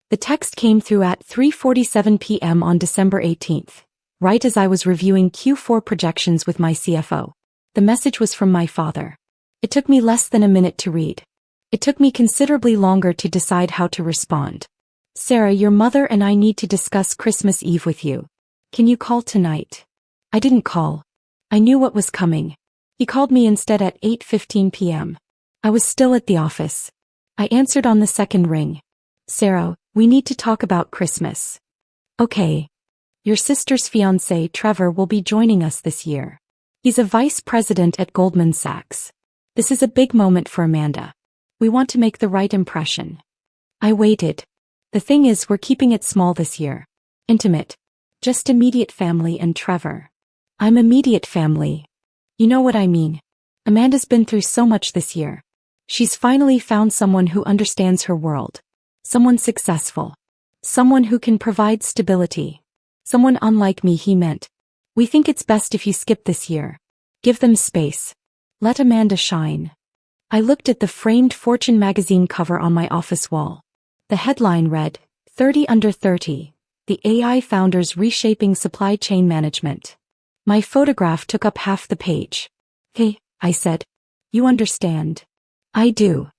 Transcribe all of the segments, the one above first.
The text came through at 3:47 p.m. on December 18th, right as I was reviewing Q4 projections with my CFO. The message was from my father. It took me less than a minute to read. It took me considerably longer to decide how to respond. Sarah, your mother and I need to discuss Christmas Eve with you. Can you call tonight? I didn't call. I knew what was coming. He called me instead at 8:15 p.m. I was still at the office. I answered on the second ring. Sarah, we need to talk about Christmas. Okay. Your sister's fiancé, Trevor, will be joining us this year. He's a vice president at Goldman Sachs. This is a big moment for Amanda. We want to make the right impression. I waited. The thing is, we're keeping it small this year. Intimate. Just immediate family and Trevor. I'm immediate family. You know what I mean. Amanda's been through so much this year. She's finally found someone who understands her world. Someone successful. Someone who can provide stability. Someone unlike me, he meant. We think it's best if you skip this year. Give them space. Let Amanda shine. I looked at the framed Fortune magazine cover on my office wall. The headline read, 30 Under 30, the AI Founders Reshaping Supply Chain Management. My photograph took up half the page. Hey, I said. You understand. I do.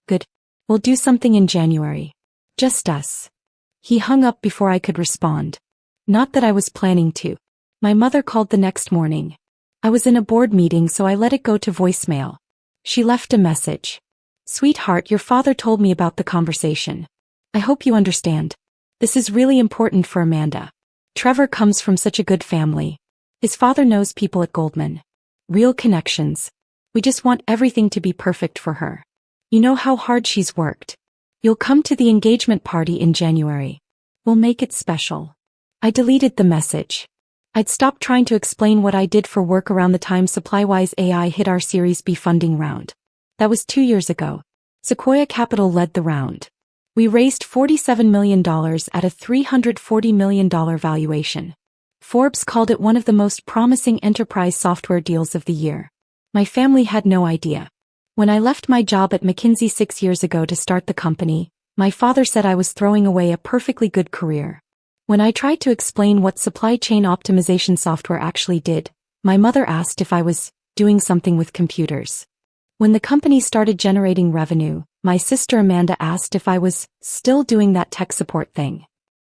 Good. We'll do something in January. Just us. He hung up before I could respond. Not that I was planning to. My mother called the next morning. I was in a board meeting, so I let it go to voicemail. She left a message. Sweetheart, your father told me about the conversation. I hope you understand. This is really important for Amanda. Trevor comes from such a good family. His father knows people at Goldman. Real connections. We just want everything to be perfect for her. You know how hard she's worked. You'll come to the engagement party in January. We'll make it special. I deleted the message. I'd stopped trying to explain what I did for work around the time SupplyWise AI hit our Series B funding round. That was 2 years ago. Sequoia Capital led the round. We raised $47 million at a $340 million valuation. Forbes called it one of the most promising enterprise software deals of the year. My family had no idea. When I left my job at McKinsey 6 years ago to start the company, my father said I was throwing away a perfectly good career. When I tried to explain what supply chain optimization software actually did, my mother asked if I was doing something with computers. When the company started generating revenue, my sister Amanda asked if I was still doing that tech support thing.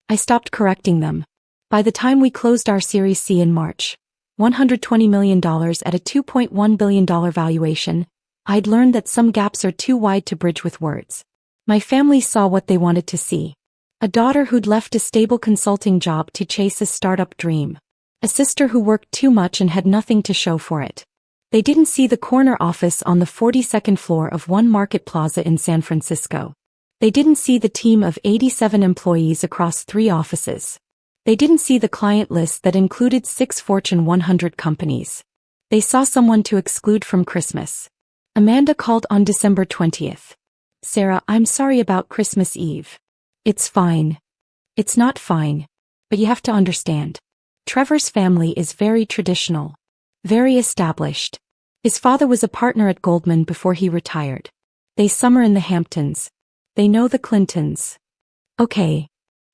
I stopped correcting them. By the time we closed our Series C in March, $120 million at a $2.1 billion valuation, I'd learned that some gaps are too wide to bridge with words. My family saw what they wanted to see. A daughter who'd left a stable consulting job to chase a startup dream. A sister who worked too much and had nothing to show for it. They didn't see the corner office on the 42nd floor of One Market Plaza in San Francisco. They didn't see the team of 87 employees across 3 offices. They didn't see the client list that included 6 Fortune 100 companies. They saw someone to exclude from Christmas. Amanda called on December 20th. Sarah, I'm sorry about Christmas Eve. It's fine. It's not fine. But you have to understand. Trevor's family is very traditional. Very established. His father was a partner at Goldman before he retired. They summer in the Hamptons. They know the Clintons. Okay.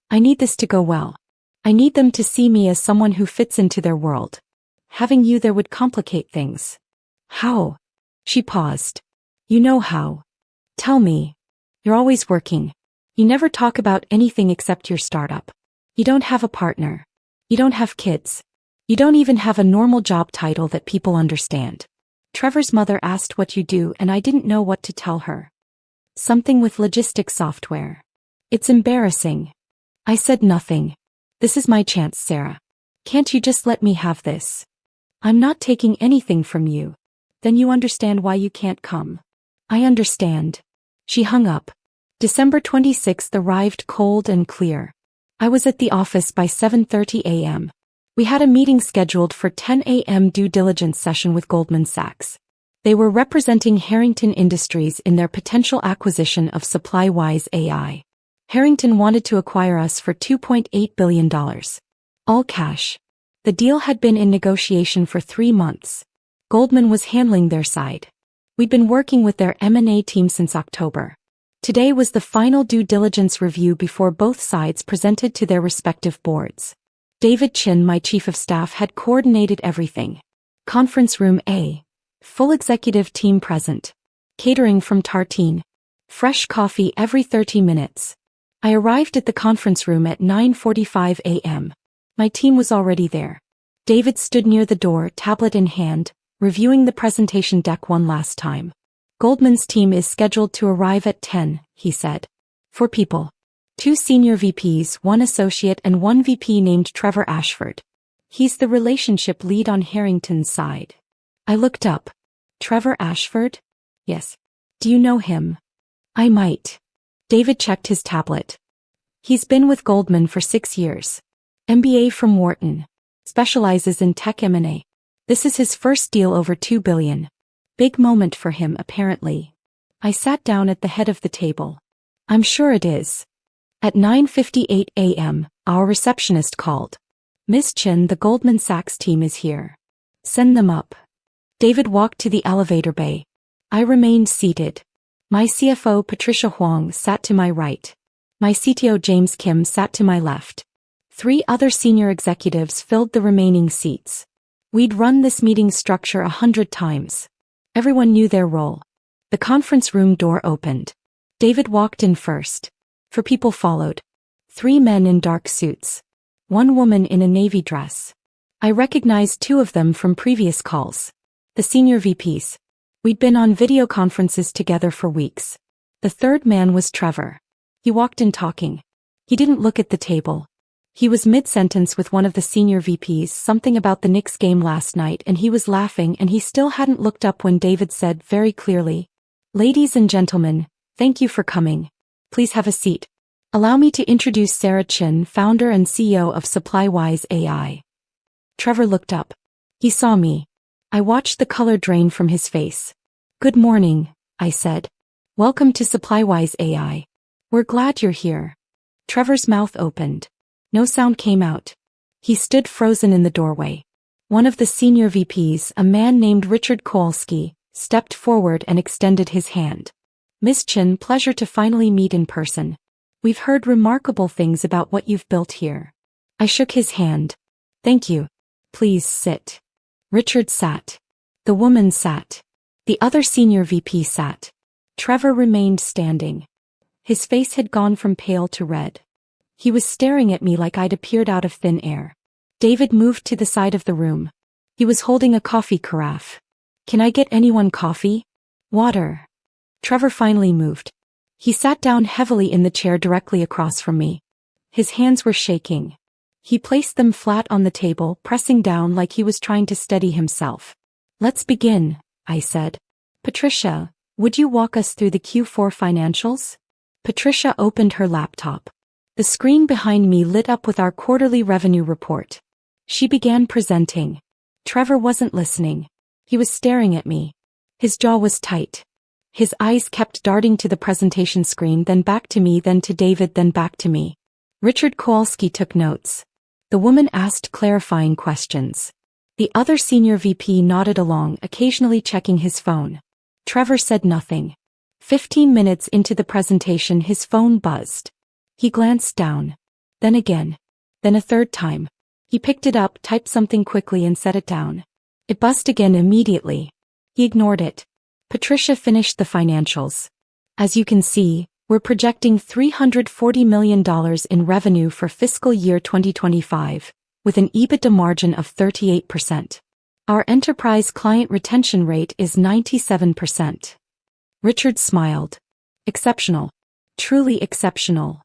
I need this to go well. I need them to see me as someone who fits into their world. Having you there would complicate things. How? She paused. You know how. Tell me. You're always working. You never talk about anything except your startup. You don't have a partner. You don't have kids. You don't even have a normal job title that people understand. Trevor's mother asked what you do and I didn't know what to tell her. Something with logistics software. It's embarrassing. I said nothing. This is my chance, Sarah. Can't you just let me have this? I'm not taking anything from you. Then you understand why you can't come. I understand. She hung up. December 26th arrived cold and clear. I was at the office by 7:30 a.m. We had a meeting scheduled for 10 a.m. due diligence session with Goldman Sachs. They were representing Harrington Industries in their potential acquisition of SupplyWise AI. Harrington wanted to acquire us for $2.8 billion. All cash. The deal had been in negotiation for 3 months. Goldman was handling their side. We'd been working with their M&A team since October. Today was the final due diligence review before both sides presented to their respective boards. David Chin, my chief of staff, had coordinated everything. Conference room A. Full executive team present. Catering from Tartine. Fresh coffee every 30 minutes. I arrived at the conference room at 9:45 a.m. My team was already there. David stood near the door, tablet in hand, reviewing the presentation deck one last time. Goldman's team is scheduled to arrive at 10, he said. 4 people. 2 senior VPs, 1 associate and 1 VP named Trevor Ashford. He's the relationship lead on Harrington's side. I looked up. Trevor Ashford? Yes. Do you know him? I might. David checked his tablet. He's been with Goldman for 6 years. MBA from Wharton. Specializes in tech M&A. This is his first deal over $2 billion. Big moment for him, apparently. I sat down at the head of the table. I'm sure it is. At 9:58 a.m., our receptionist called. Miss Chin, the Goldman Sachs team is here. Send them up. David walked to the elevator bay. I remained seated. My CFO, Patricia Huang, sat to my right. My CTO, James Kim, sat to my left. 3 other senior executives filled the remaining seats. We'd run this meeting structure 100 times. Everyone knew their role. The conference room door opened. David walked in first. 4 people followed. 3 men in dark suits. 1 woman in a navy dress. I recognized 2 of them from previous calls. The senior VPs. We'd been on video conferences together for weeks. The 3rd man was Trevor. He walked in talking. He didn't look at the table. He was mid-sentence with one of the senior VPs, something about the Knicks game last night, and he was laughing, and he still hadn't looked up when David said very clearly, "Ladies and gentlemen, thank you for coming. Please have a seat. Allow me to introduce Sarah Chin, founder and CEO of SupplyWise AI." Trevor looked up. He saw me. I watched the color drain from his face. "Good morning," I said. "Welcome to SupplyWise AI. We're glad you're here." Trevor's mouth opened. No sound came out. He stood frozen in the doorway. One of the senior VPs, a man named Richard Kowalski, stepped forward and extended his hand. "Miss Chin, pleasure to finally meet in person. We've heard remarkable things about what you've built here." I shook his hand. "Thank you. Please sit." Richard sat. The woman sat. The other senior VP sat. Trevor remained standing. His face had gone from pale to red. He was staring at me like I'd appeared out of thin air. David moved to the side of the room. He was holding a coffee carafe. "Can I get anyone coffee? Water?" Trevor finally moved. He sat down heavily in the chair directly across from me. His hands were shaking. He placed them flat on the table, pressing down like he was trying to steady himself. "Let's begin," I said. "Patricia, would you walk us through the Q4 financials?" Patricia opened her laptop. The screen behind me lit up with our quarterly revenue report. She began presenting. Trevor wasn't listening. He was staring at me. His jaw was tight. His eyes kept darting to the presentation screen, then back to me, then to David, then back to me. Richard Kowalski took notes. The woman asked clarifying questions. The other senior VP nodded along, occasionally checking his phone. Trevor said nothing. 15 minutes into the presentation, his phone buzzed. He glanced down. Then again. Then a 3rd time. He picked it up, typed something quickly and set it down. It buzzed again immediately. He ignored it. Patricia finished the financials. "As you can see, we're projecting $340 million in revenue for fiscal year 2025, with an EBITDA margin of 38%. Our enterprise client retention rate is 97%. Richard smiled. "Exceptional. Truly exceptional."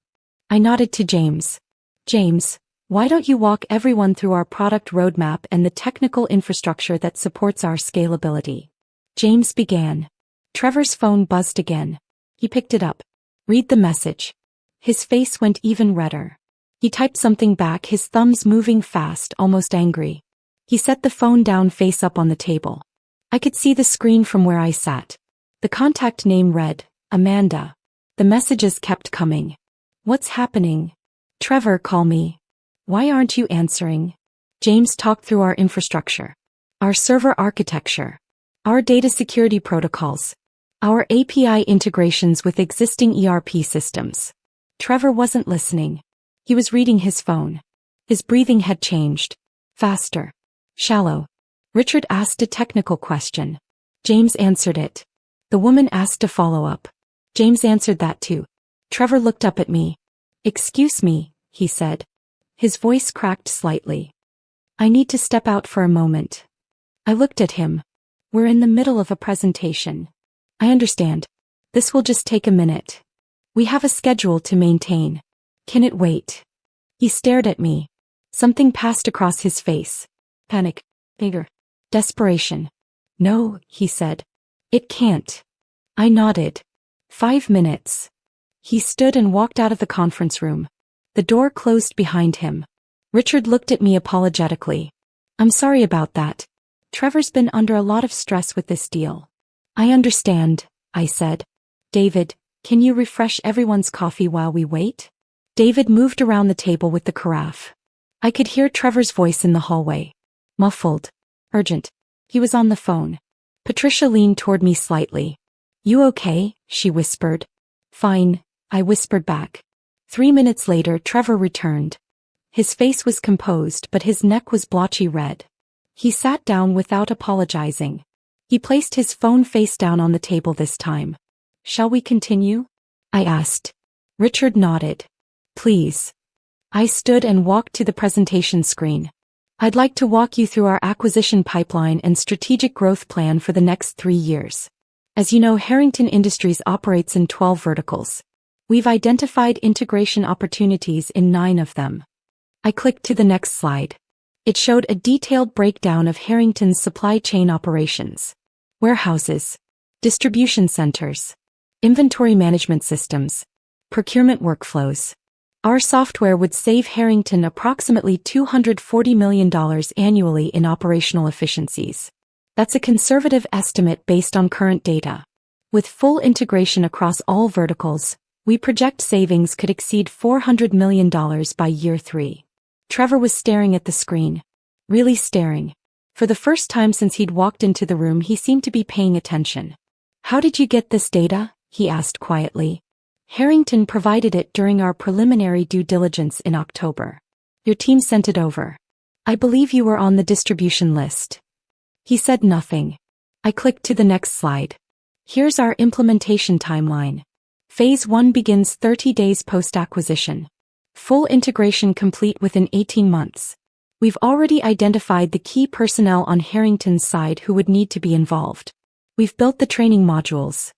I nodded to James. "James, why don't you walk everyone through our product roadmap and the technical infrastructure that supports our scalability?" James began. Trevor's phone buzzed again. He picked it up. "Read the message." His face went even redder. He typed something back, his thumbs moving fast, almost angry. He set the phone down face up on the table. I could see the screen from where I sat. The contact name read, Amanda. The messages kept coming. "What's happening? Trevor, call me. Why aren't you answering?" James talked through our infrastructure. Our server architecture. Our data security protocols. Our API integrations with existing ERP systems. Trevor wasn't listening. He was reading his phone. His breathing had changed. Faster. Shallow. Richard asked a technical question. James answered it. The woman asked a follow-up. James answered that too. Trevor looked up at me. "Excuse me," he said. His voice cracked slightly. "I need to step out for a moment." I looked at him. "We're in the middle of a presentation." "I understand. This will just take a minute. We have a schedule to maintain. Can it wait?" He stared at me. Something passed across his face. Panic. Anger. Desperation. "No," he said. "It can't." I nodded. 5 minutes. He stood and walked out of the conference room. The door closed behind him. Richard looked at me apologetically. "I'm sorry about that. Trevor's been under a lot of stress with this deal." "I understand," I said. "David, can you refresh everyone's coffee while we wait?" David moved around the table with the carafe. I could hear Trevor's voice in the hallway. Muffled. Urgent. He was on the phone. Patricia leaned toward me slightly. "You okay?" she whispered. "Fine," I whispered back. 3 minutes later, Trevor returned. His face was composed, but his neck was blotchy red. He sat down without apologizing. He placed his phone face down on the table this time. "Shall we continue?" I asked. Richard nodded. "Please." I stood and walked to the presentation screen. "I'd like to walk you through our acquisition pipeline and strategic growth plan for the next 3 years. As you know, Harrington Industries operates in 12 verticals. We've identified integration opportunities in 9 of them." I clicked to the next slide. It showed a detailed breakdown of Harrington's supply chain operations. Warehouses. Distribution centers. Inventory management systems. Procurement workflows. Our software would save Harrington approximately $240 million annually in operational efficiencies. That's a conservative estimate based on current data. With full integration across all verticals, we project savings could exceed $400 million by year 3. Trevor was staring at the screen. Really staring. For the first time since he'd walked into the room, he seemed to be paying attention. "How did you get this data?" he asked quietly. "Harrington provided it during our preliminary due diligence in October. Your team sent it over. I believe you were on the distribution list." He said nothing. I clicked to the next slide. Here's our implementation timeline. Phase 1 begins 30 days post-acquisition. Full integration complete within 18 months. We've already identified the key personnel on Harrington's side who would need to be involved. We've built the training modules.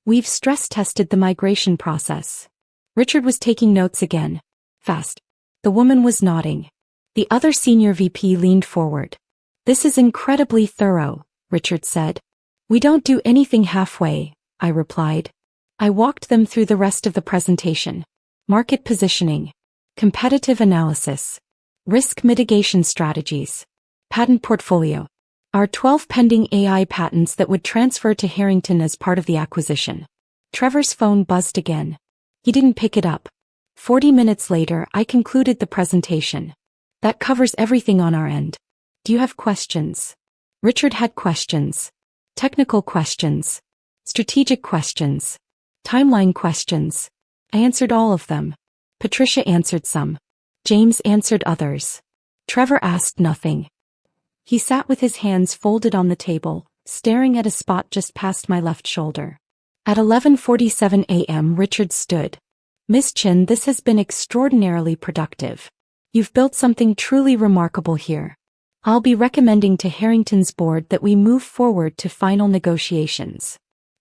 We've stress-tested the migration process. Richard was taking notes again. Fast. The woman was nodding. The other senior VP leaned forward. "This is incredibly thorough," Richard said. "We don't do anything halfway," I replied. I walked them through the rest of the presentation. Market positioning. Competitive analysis. Risk mitigation strategies. Patent portfolio. Our 12 pending AI patents that would transfer to Harrington as part of the acquisition. Trevor's phone buzzed again. He didn't pick it up. 40 minutes later, I concluded the presentation. "That covers everything on our end. Do you have questions?" Richard had questions. Technical questions. Strategic questions. Timeline questions. I answered all of them. Patricia answered some. James answered others. Trevor asked nothing. He sat with his hands folded on the table, staring at a spot just past my left shoulder. At 11:47 a.m. Richard stood. "Miss Chin, this has been extraordinarily productive. You've built something truly remarkable here. I'll be recommending to Harrington's board that we move forward to final negotiations."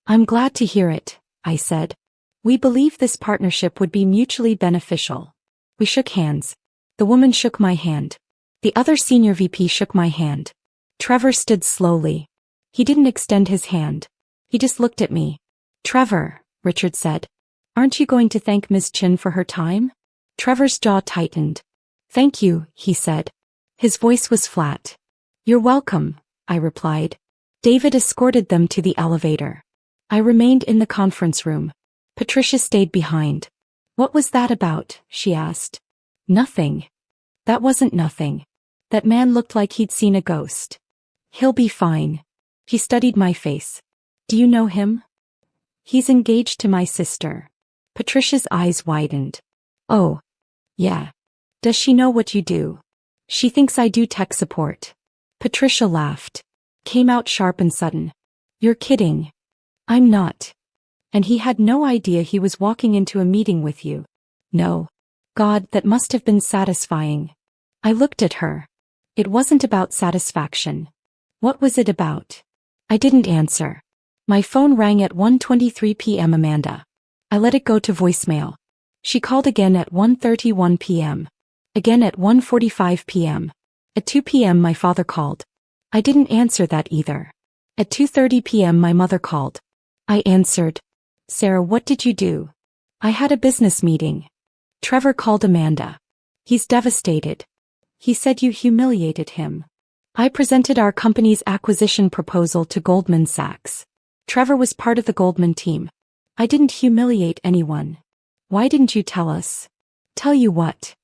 "I'm glad to hear it," I said. "We believe this partnership would be mutually beneficial." We shook hands. The woman shook my hand. The other senior VP shook my hand. Trevor stood slowly. He didn't extend his hand. He just looked at me. "Trevor," Richard said, "aren't you going to thank Ms. Chin for her time?" Trevor's jaw tightened. "Thank you," he said. His voice was flat. "You're welcome," I replied. David escorted them to the elevator. I remained in the conference room. Patricia stayed behind. "What was that about?" she asked. "Nothing." "That wasn't nothing. That man looked like he'd seen a ghost." "He'll be fine." He studied my face. "Do you know him?" He's engaged to my sister. Patricia's eyes widened. Oh. Yeah. Does she know what you do? She thinks I do tech support. Patricia laughed. Came out sharp and sudden. You're kidding. I'm not. And he had no idea he was walking into a meeting with you. No. God, that must have been satisfying. I looked at her. It wasn't about satisfaction. What was it about? I didn't answer. My phone rang at 1:23 p.m. Amanda. I let it go to voicemail. She called again at 1:31 p.m. Again at 1:45 p.m. At 2 p.m. my father called. I didn't answer that either. At 2:30 p.m. my mother called. I answered. Sarah, what did you do? I had a business meeting. Trevor called Amanda. He's devastated. He said you humiliated him. I presented our company's acquisition proposal to Goldman Sachs. Trevor was part of the Goldman team. I didn't humiliate anyone. Why didn't you tell us? Tell you what?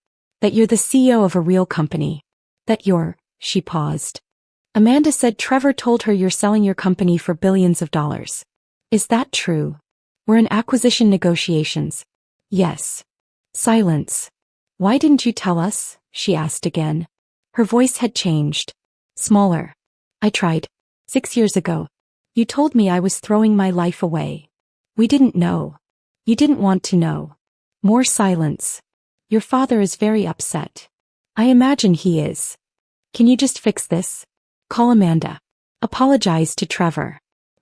That you're the CEO of a real company. That you're, she paused. Amanda said Trevor told her you're selling your company for billions of dollars. Is that true? We're in acquisition negotiations. Yes. Silence. Why didn't you tell us? She asked again. Her voice had changed. Smaller. I tried. 6 years ago. You told me I was throwing my life away. We didn't know. You didn't want to know. More silence. Your father is very upset. I imagine he is. Can you just fix this? Call Amanda. Apologize to Trevor.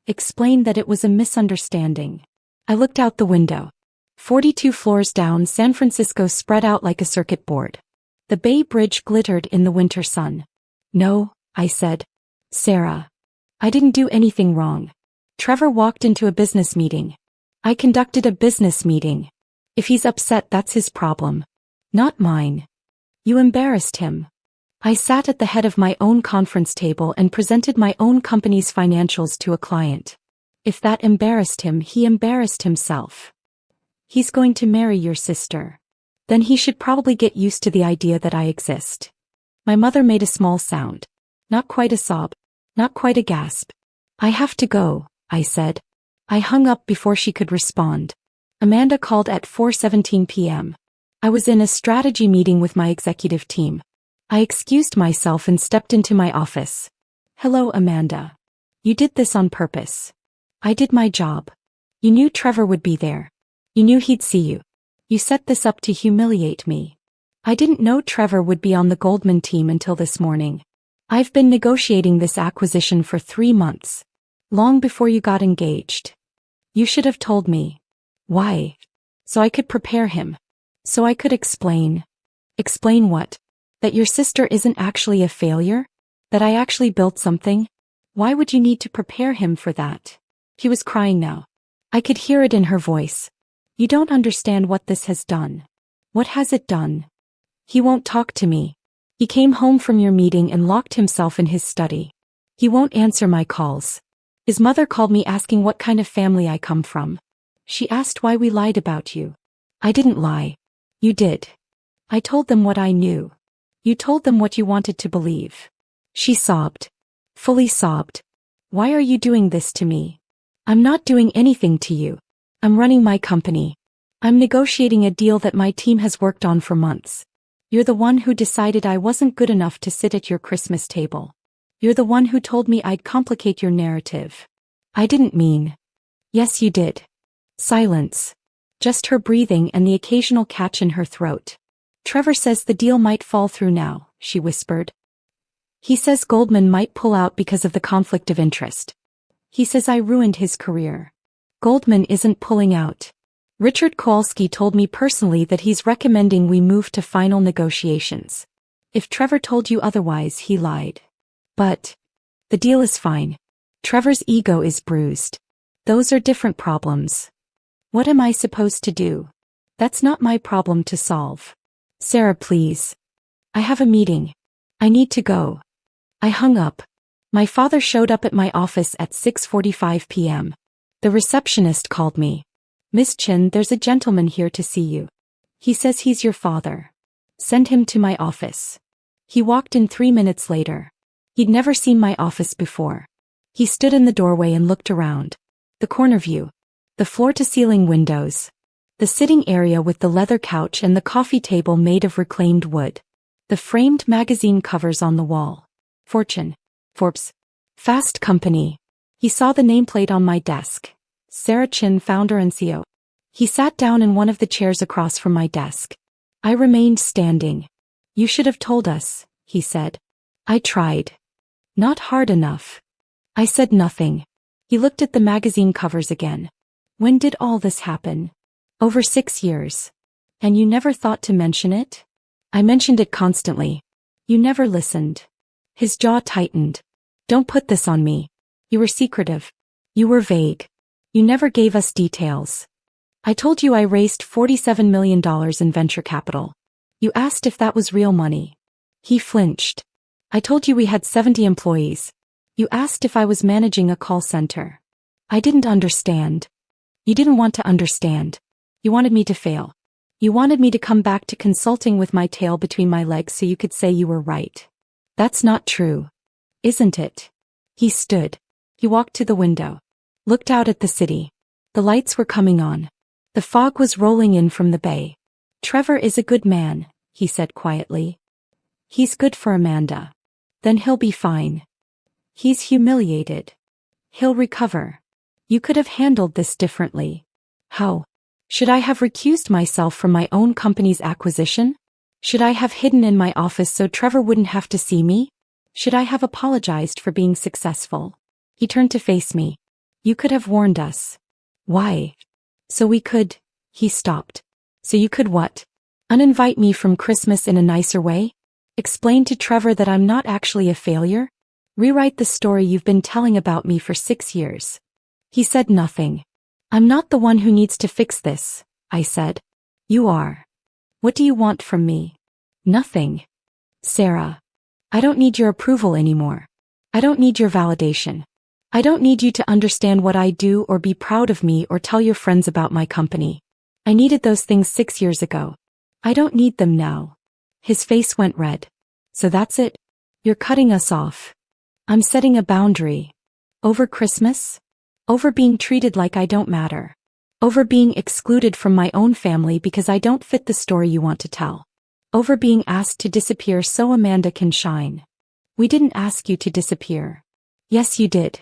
Explain that it was a misunderstanding. I looked out the window. 42 floors down, San Francisco spread out like a circuit board. The Bay Bridge glittered in the winter sun. No, I said. Sarah. I didn't do anything wrong. Trevor walked into a business meeting. I conducted a business meeting. If he's upset, that's his problem. Not mine. You embarrassed him. I sat at the head of my own conference table and presented my own company's financials to a client. If that embarrassed him, he embarrassed himself. He's going to marry your sister. Then he should probably get used to the idea that I exist. My mother made a small sound. Not quite a sob. Not quite a gasp. I have to go, I said. I hung up before she could respond. Amanda called at 4:17 p.m. I was in a strategy meeting with my executive team. I excused myself and stepped into my office. Hello, Amanda. You did this on purpose. I did my job. You knew Trevor would be there. You knew he'd see you. You set this up to humiliate me. I didn't know Trevor would be on the Goldman team until this morning. I've been negotiating this acquisition for 3 months. Long before you got engaged. You should have told me. Why? So I could prepare him. So I could explain. Explain what? That your sister isn't actually a failure? That I actually built something? Why would you need to prepare him for that? He was crying now. I could hear it in her voice. You don't understand what this has done. What has it done? He won't talk to me. He came home from your meeting and locked himself in his study. He won't answer my calls. His mother called me asking what kind of family I come from. She asked why we lied about you. I didn't lie. You did. I told them what I knew. You told them what you wanted to believe. She sobbed. Fully sobbed. Why are you doing this to me? I'm not doing anything to you. I'm running my company. I'm negotiating a deal that my team has worked on for months. You're the one who decided I wasn't good enough to sit at your Christmas table. You're the one who told me I'd complicate your narrative. I didn't mean. Yes, you did. Silence. Just her breathing and the occasional catch in her throat. Trevor says the deal might fall through now, she whispered. He says Goldman might pull out because of the conflict of interest. He says I ruined his career. Goldman isn't pulling out. Richard Kowalski told me personally that he's recommending we move to final negotiations. If Trevor told you otherwise, he lied. But the deal is fine. Trevor's ego is bruised. Those are different problems. What am I supposed to do? That's not my problem to solve. Sarah, please. I have a meeting. I need to go. I hung up. My father showed up at my office at 6:45 p.m. The receptionist called me. Miss Chin, there's a gentleman here to see you. He says he's your father. Send him to my office. He walked in 3 minutes later. He'd never seen my office before. He stood in the doorway and looked around. The corner view. The floor-to-ceiling windows. The sitting area with the leather couch and the coffee table made of reclaimed wood. The framed magazine covers on the wall. Fortune. Forbes. Fast Company. He saw the nameplate on my desk. Sarah Chin, founder and CEO. He sat down in one of the chairs across from my desk. I remained standing. You should have told us, he said. I tried. Not hard enough. I said nothing. He looked at the magazine covers again. When did all this happen? Over 6 years. And you never thought to mention it? I mentioned it constantly. You never listened. His jaw tightened. Don't put this on me. You were secretive. You were vague. You never gave us details. I told you I raised $47 million in venture capital. You asked if that was real money. He flinched. I told you we had 70 employees. You asked if I was managing a call center. I didn't understand. You didn't want to understand. You wanted me to fail. You wanted me to come back to consulting with my tail between my legs so you could say you were right. That's not true. Isn't it? He stood. He walked to the window. Looked out at the city. The lights were coming on. The fog was rolling in from the bay. Trevor is a good man, he said quietly. He's good for Amanda. Then he'll be fine. He's humiliated. He'll recover. You could have handled this differently. How? Should I have recused myself from my own company's acquisition? Should I have hidden in my office so Trevor wouldn't have to see me? Should I have apologized for being successful? He turned to face me. You could have warned us. Why? So we could. He stopped. So you could what? Uninvite me from Christmas in a nicer way? Explain to Trevor that I'm not actually a failure? Rewrite the story you've been telling about me for 6 years. He said nothing. I'm not the one who needs to fix this, I said. You are. What do you want from me? Nothing. Sarah. I don't need your approval anymore. I don't need your validation. I don't need you to understand what I do or be proud of me or tell your friends about my company. I needed those things 6 years ago. I don't need them now. His face went red. So that's it? You're cutting us off. I'm setting a boundary. Over Christmas? Over being treated like I don't matter. Over being excluded from my own family because I don't fit the story you want to tell. Over being asked to disappear so Amanda can shine. We didn't ask you to disappear. Yes, you did.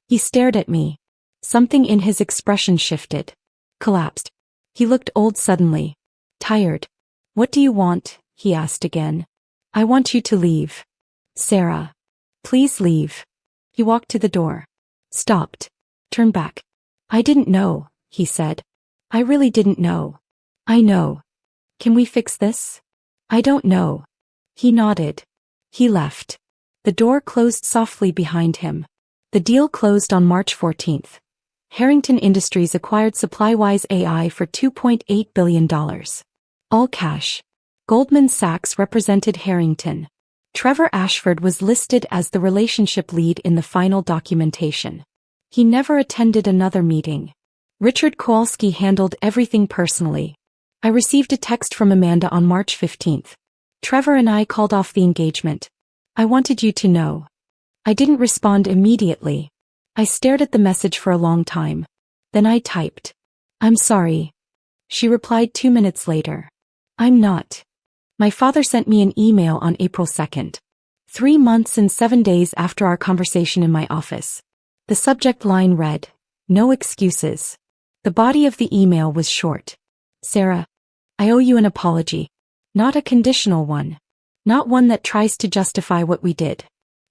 He stared at me. Something in his expression shifted. Collapsed. He looked old suddenly. Tired. What do you want? He asked again. I want you to leave. Sarah. Please leave. He walked to the door. Stopped. Turned back. I didn't know, he said. I really didn't know. I know. Can we fix this? I don't know. He nodded. He left. The door closed softly behind him. The deal closed on March 14th. Harrington Industries acquired SupplyWise AI for $2.8 billion. All cash. Goldman Sachs represented Harrington. Trevor Ashford was listed as the relationship lead in the final documentation. He never attended another meeting. Richard Kowalski handled everything personally. I received a text from Amanda on March 15th. Trevor and I called off the engagement. I wanted you to know. I didn't respond immediately. I stared at the message for a long time. Then I typed. I'm sorry. She replied 2 minutes later. I'm not. My father sent me an email on April 2nd. 3 months and 7 days after our conversation in my office. The subject line read, no excuses. The body of the email was short. Sarah, I owe you an apology. Not a conditional one. Not one that tries to justify what we did.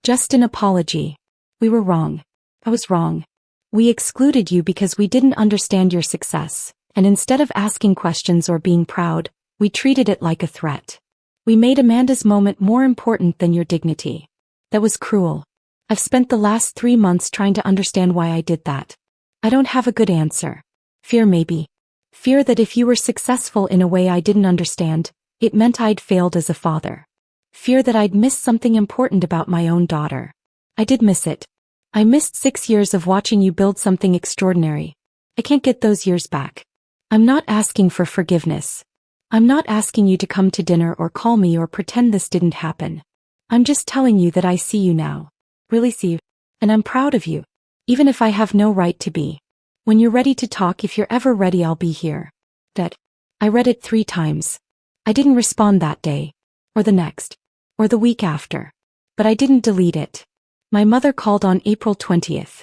Just an apology. We were wrong. I was wrong. We excluded you because we didn't understand your success, and instead of asking questions or being proud, we treated it like a threat. We made Amanda's moment more important than your dignity. That was cruel. I've spent the last 3 months trying to understand why I did that. I don't have a good answer. Fear maybe. Fear that if you were successful in a way I didn't understand, it meant I'd failed as a father. Fear that I'd missed something important about my own daughter. I did miss it. I missed 6 years of watching you build something extraordinary. I can't get those years back. I'm not asking for forgiveness. I'm not asking you to come to dinner or call me or pretend this didn't happen. I'm just telling you that I see you now. Really see you. And I'm proud of you. Even if I have no right to be. When you're ready to talk, if you're ever ready, I'll be here. That. I read it 3 times. I didn't respond that day. Or the next. Or the week after. But I didn't delete it. My mother called on April 20th.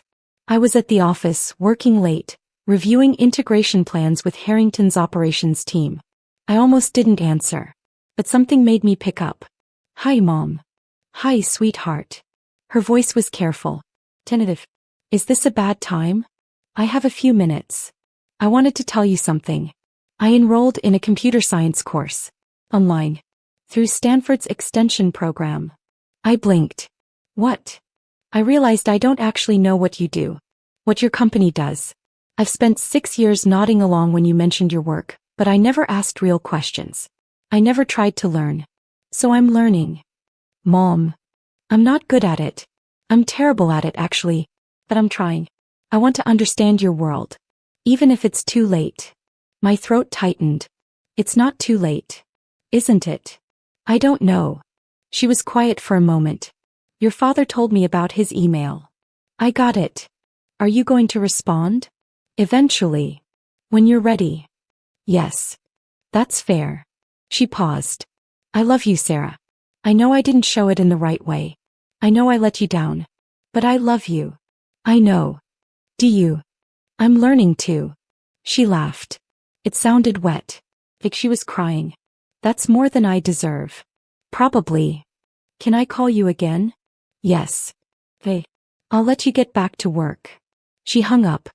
I was at the office, working late, reviewing integration plans with Harrington's operations team. I almost didn't answer. But something made me pick up. Hi, Mom. Hi, sweetheart. Her voice was careful. Tentative. Is this a bad time? I have a few minutes. I wanted to tell you something. I enrolled in a computer science course. Online. Through Stanford's extension program. I blinked. What? I realized I don't actually know what you do. What your company does. I've spent 6 years nodding along when you mentioned your work, but I never asked real questions. I never tried to learn. So I'm learning. Mom. I'm not good at it. I'm terrible at it actually. But I'm trying. I want to understand your world. Even if it's too late. My throat tightened. It's not too late. Isn't it? I don't know. She was quiet for a moment. Your father told me about his email. I got it. Are you going to respond? Eventually. When you're ready. Yes. That's fair. She paused. I love you, Sarah. I know I didn't show it in the right way. I know I let you down. But I love you. I know. Do you? I'm learning to. She laughed. It sounded wet. Like she was crying. That's more than I deserve. Probably. Can I call you again? Yes. Hey. I'll let you get back to work. She hung up.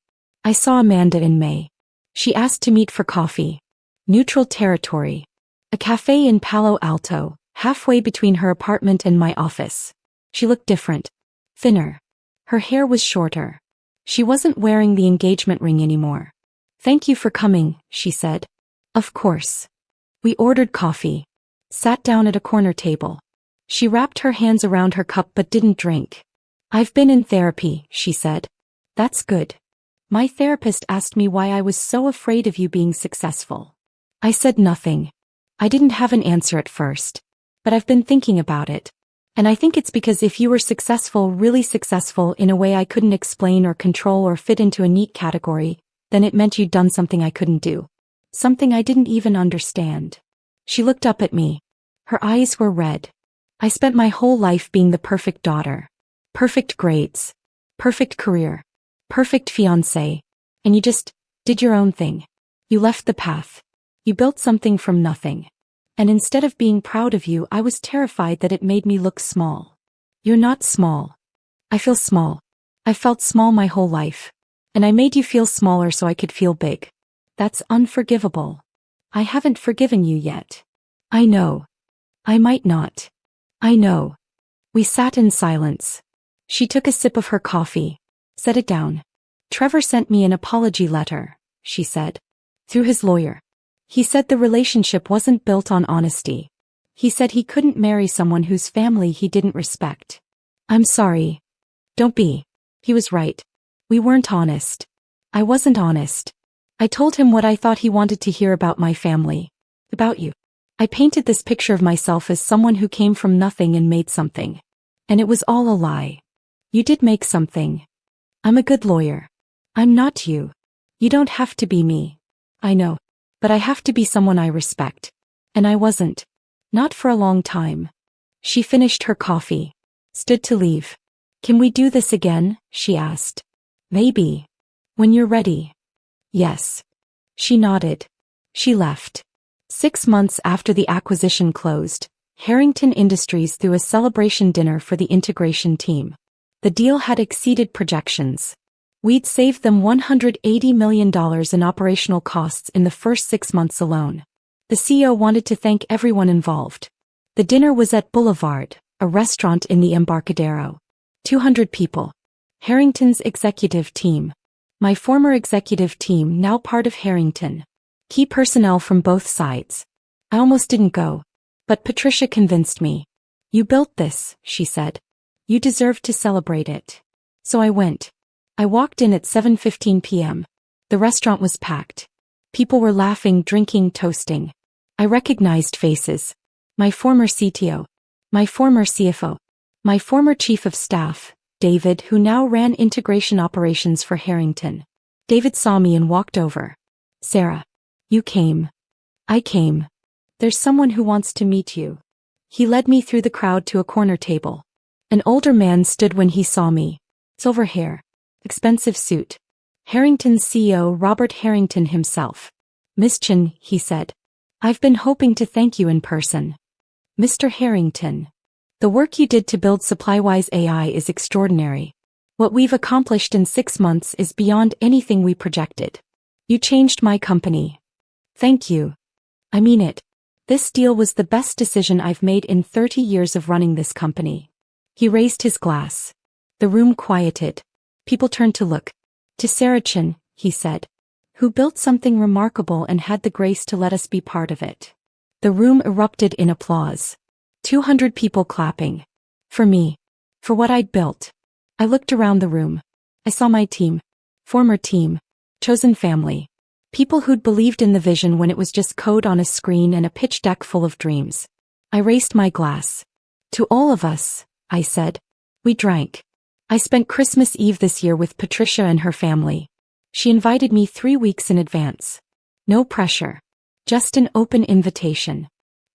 I saw Amanda in May. She asked to meet for coffee. Neutral territory. A cafe in Palo Alto, halfway between her apartment and my office. She looked different. Thinner. Her hair was shorter. She wasn't wearing the engagement ring anymore. Thank you for coming, she said. Of course. We ordered coffee. Sat down at a corner table. She wrapped her hands around her cup but didn't drink. I've been in therapy, she said. That's good. My therapist asked me why I was so afraid of you being successful. I said nothing. I didn't have an answer at first. But I've been thinking about it. And I think it's because if you were successful, really successful in a way I couldn't explain or control or fit into a neat category, then it meant you'd done something I couldn't do. Something I didn't even understand. She looked up at me. Her eyes were red. I spent my whole life being the perfect daughter. Perfect grades. Perfect career. Perfect fiancé. And you just did your own thing. You left the path. You built something from nothing. And instead of being proud of you, I was terrified that it made me look small. You're not small. I feel small. I felt small my whole life. And I made you feel smaller so I could feel big. That's unforgivable. I haven't forgiven you yet. I know. I might not. I know. We sat in silence. She took a sip of her coffee. Set it down. Trevor sent me an apology letter, she said. Through his lawyer. He said the relationship wasn't built on honesty. He said he couldn't marry someone whose family he didn't respect. I'm sorry. Don't be. He was right. We weren't honest. I wasn't honest. I told him what I thought he wanted to hear about my family. About you. I painted this picture of myself as someone who came from nothing and made something. And it was all a lie. You did make something. I'm a good lawyer. I'm not you. You don't have to be me. I know. But I have to be someone I respect. And I wasn't. Not for a long time. She finished her coffee. Stood to leave. Can we do this again? She asked. Maybe. When you're ready. Yes. She nodded. She left. 6 months after the acquisition closed, Harrington Industries threw a celebration dinner for the integration team. The deal had exceeded projections. We'd saved them $180 million in operational costs in the first 6 months alone. The CEO wanted to thank everyone involved. The dinner was at Boulevard, a restaurant in the Embarcadero. 200 people. Harrington's executive team. My former executive team, now part of Harrington. Key personnel from both sides. I almost didn't go. But Patricia convinced me. You built this, she said. You deserve to celebrate it. So I went. I walked in at 7:15 p.m. The restaurant was packed. People were laughing, drinking, toasting. I recognized faces. My former CTO. My former CFO. My former chief of staff, David, who now ran integration operations for Harrington. David saw me and walked over. Sarah. You came. I came. There's someone who wants to meet you. He led me through the crowd to a corner table. An older man stood when he saw me. Silver hair. Expensive suit. Harrington's CEO Robert Harrington himself. Miss Chen, he said. I've been hoping to thank you in person. Mr. Harrington. The work you did to build SupplyWise AI is extraordinary. What we've accomplished in 6 months is beyond anything we projected. You changed my company. Thank you. I mean it. This deal was the best decision I've made in 30 years of running this company. He raised his glass. The room quieted. People turned to look. To Sarah Chen, he said, who built something remarkable and had the grace to let us be part of it. The room erupted in applause. 200 people clapping. For me. For what I'd built. I looked around the room. I saw my team. Former team. Chosen family. People who'd believed in the vision when it was just code on a screen and a pitch deck full of dreams. I raised my glass. To all of us, I said. We drank. I spent Christmas Eve this year with Patricia and her family. She invited me 3 weeks in advance. No pressure. Just an open invitation.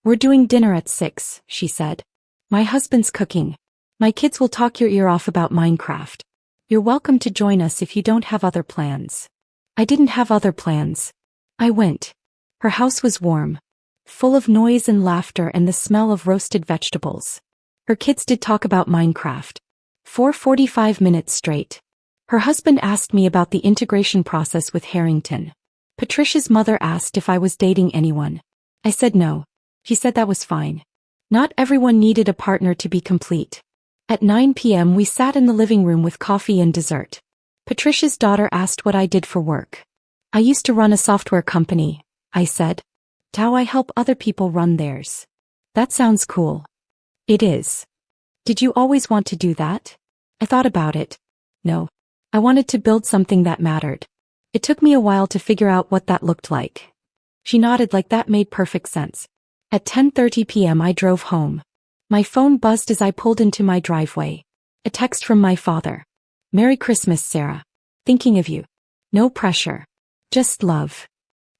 We're doing dinner at 6, she said. My husband's cooking. My kids will talk your ear off about Minecraft. You're welcome to join us if you don't have other plans. I didn't have other plans. I went. Her house was warm. Full of noise and laughter and the smell of roasted vegetables. Her kids did talk about Minecraft. For 45 minutes straight. Her husband asked me about the integration process with Harrington. Patricia's mother asked if I was dating anyone. I said no. She said that was fine. Not everyone needed a partner to be complete. At 9 p.m. we sat in the living room with coffee and dessert. Patricia's daughter asked what I did for work. I used to run a software company, I said. How I help other people run theirs. That sounds cool. It is. Did you always want to do that? I thought about it. No. I wanted to build something that mattered. It took me a while to figure out what that looked like. She nodded like that made perfect sense. At 10:30 p.m. I drove home. My phone buzzed as I pulled into my driveway. A text from my father. Merry Christmas, Sarah. Thinking of you. No pressure. Just love.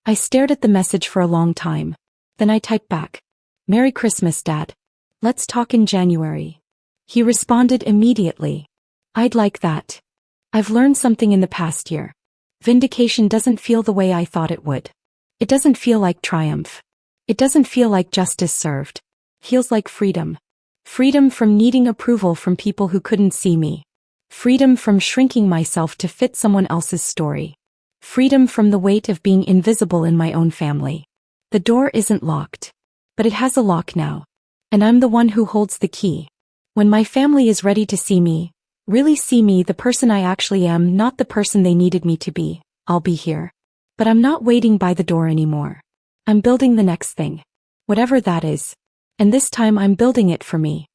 I stared at the message for a long time. Then I typed back. Merry Christmas, Dad. Let's talk in January. He responded immediately. I'd like that. I've learned something in the past year. Vindication doesn't feel the way I thought it would. It doesn't feel like triumph. It doesn't feel like justice served. Feels like freedom. Freedom from needing approval from people who couldn't see me. Freedom from shrinking myself to fit someone else's story. Freedom from the weight of being invisible in my own family. The door isn't locked. But it has a lock now. And I'm the one who holds the key. When my family is ready to see me, really see me the person I actually am, not the person they needed me to be, I'll be here. But I'm not waiting by the door anymore. I'm building the next thing. Whatever that is. And this time I'm building it for me.